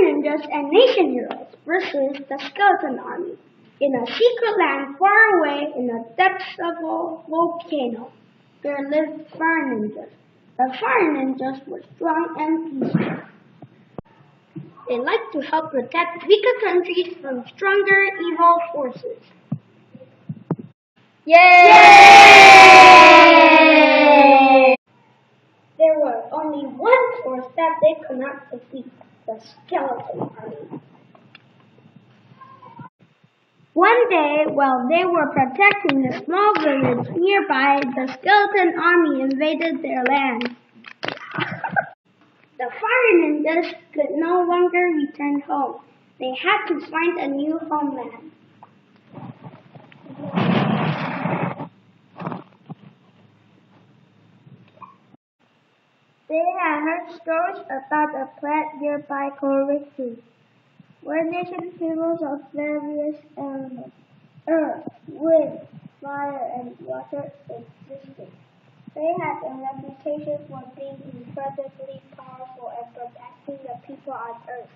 ninjas and nation heroes versus the skeleton army. In a secret land far away in the depths of a volcano, there lived fire ninjas. The fire ninjas were strong and peaceful. They liked to help protect weaker countries from stronger evil forces. Yay! There was only one force that they could not defeat, the skeleton army. One day, while they were protecting a small village nearby, the skeleton army invaded their land. The fire ninjas could no longer return home. They had to find a new homeland. They had heard stories about a plant nearby called Victory, where nation heroes of various elements, earth, wind, fire, and water existed. They had a reputation for being incredibly powerful and protecting the people on Earth.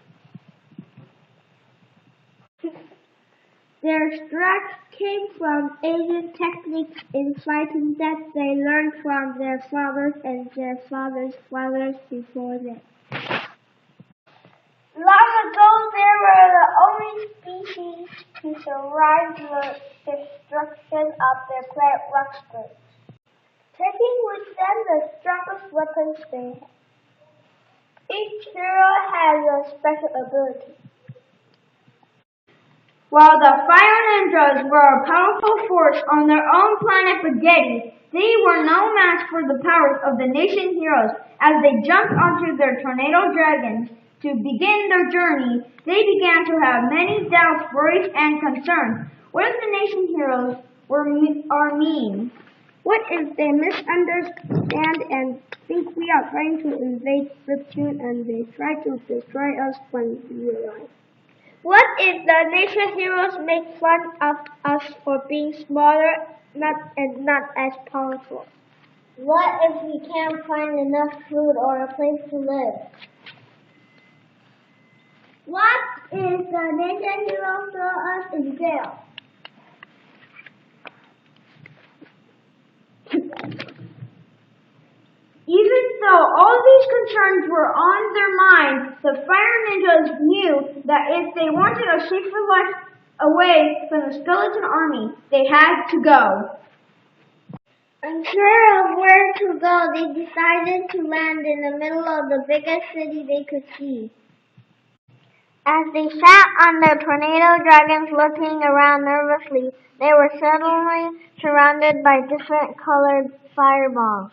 Their strength came from ancient techniques in fighting that they learned from their fathers and their fathers' fathers before them. Long ago, they were the only species to survive the destruction of their planet Rockspur, taking with them the strongest weapons they had. Each hero has a special ability. While the Fire Ninjas were a powerful force on their own planet Spaghetti, they were no match for the powers of the Nation Heroes. As they jumped onto their tornado dragons to begin their journey, they began to have many doubts, worries, and concerns. What if the Nation Heroes are mean? What if they misunderstand and think we are trying to invade Neptune and they try to destroy us when we arrive? What if the Nation Heroes make fun of us for being smaller and not as powerful? What if we can't find enough food or a place to live? What if the Nation Heroes throw us in jail? Even though all these concerns were on their minds, the Fire Ninjas knew that if they wanted a safer life away from the skeleton army, they had to go. Unsure of where to go, they decided to land in the middle of the biggest city they could see. As they sat on their tornado dragons looking around nervously, they were suddenly surrounded by different colored fireballs.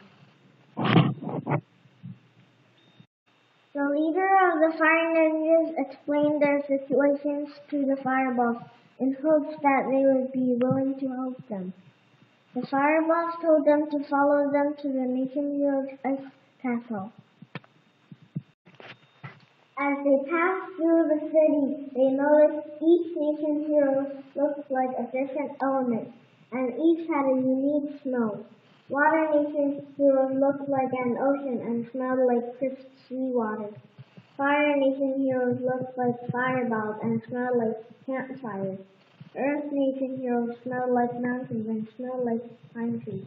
The leader of the Fire Ninjas explained their situations to the fireballs in hopes that they would be willing to help them. The fireballs told them to follow them to the Nation Heroes' ice castle. As they passed through the city, they noticed each Nation Hero looked like a different element, and each had a unique smell. Water Nation Heroes looked like an ocean and smelled like crisp seawater. Fire Nation Heroes looked like fireballs and smelled like campfires. Earth Nation Heroes smelled like mountains and smelled like pine trees.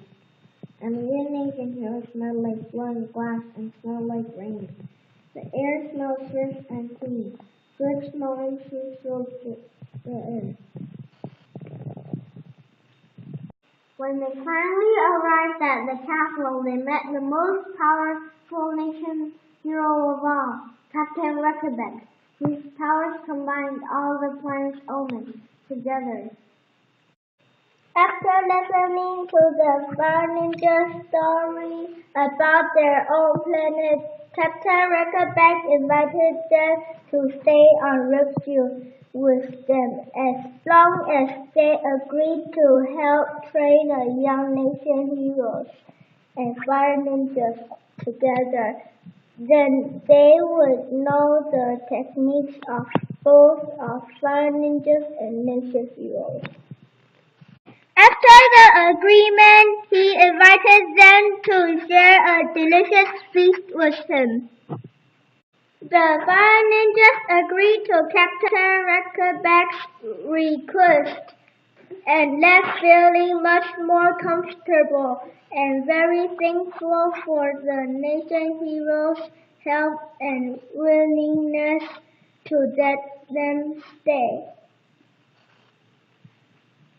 And Wind Nation Heroes smelled like blowing glass and smelled like rain. The air smelled fresh and clean. Good smelling fruit filled the air. When they finally arrived at the capital, they met the most powerful nation hero of all, Captain Reykjavik, whose powers combined all the planet's elements together. After listening to the Fire Ninja story about their own planet, Captain Reykjavik invited them to stay on Ripshield with them as long as they agreed to help train the young Nation Heroes and Fire Ninjas together. Then they would know the techniques of both of Fire Ninjas and Nation Heroes. After the agreement, he invited them to share a delicious feast with him. The fire ninjas agreed to Captain Reckerback's request and left feeling much more comfortable and very thankful for the nation heroes' help and willingness to let them stay.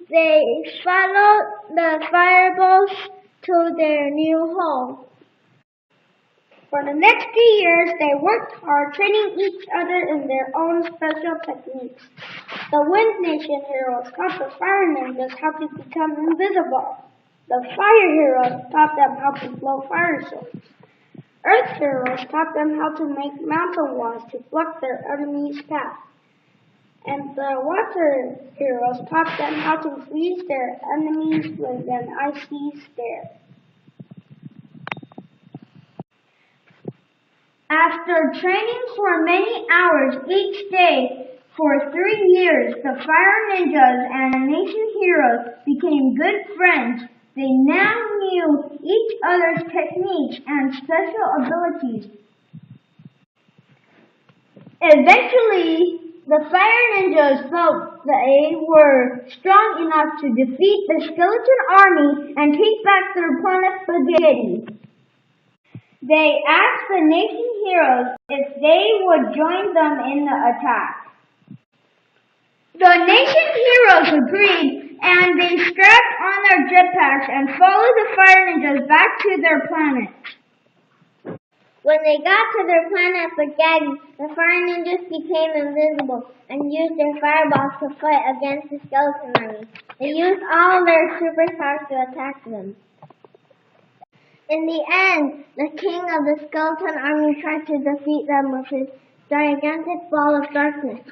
They followed the fireballs to their new home. For the next 3 years, they worked hard, training each other in their own special techniques. The Wind Nation heroes taught the Fire Ninjas how to become invisible. The Fire heroes taught them how to blow fire swords. Earth heroes taught them how to make mountain walls to block their enemies' path. And the Water heroes taught them how to freeze their enemies with an icy stare. After training for many hours each day for 3 years, the Fire Ninjas and the Nation Heroes became good friends. They now knew each other's techniques and special abilities. Eventually, the Fire Ninjas felt they were strong enough to defeat the skeleton army and take back their planet Spaghetti. They asked the Nation Heroes if they would join them in the attack. The Nation Heroes agreed, and they strapped on their jetpacks and followed the Fire Ninjas back to their planet. When they got to their planet Spaghetti, the Fire Ninjas became invisible and used their fireballs to fight against the skeleton army. They used all their superpowers to attack them. In the end, the king of the skeleton army tried to defeat them with his gigantic ball of darkness.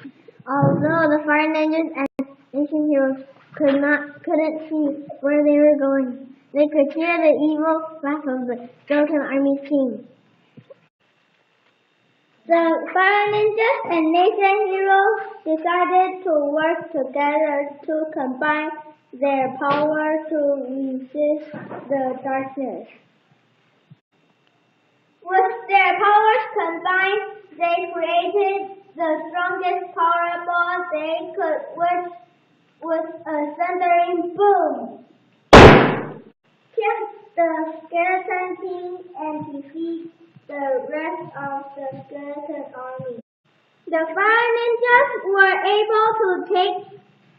Although the Fire Ninjas and Nation Heroes couldn't see where they were going, they could hear the evil laugh of the skeleton army's king. The Fire Ninjas and Nation Heroes decided to work together to combine their power to resist the darkness. With their powers combined, they created the strongest fireball they could, which with a thundering boom, killed the skeleton king and defeat the rest of the skeleton army. The Fire Ninjas were able to take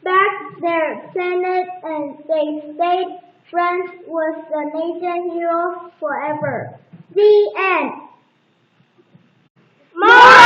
back their planet and they stayed friends with the Nation Heroes forever. The end. More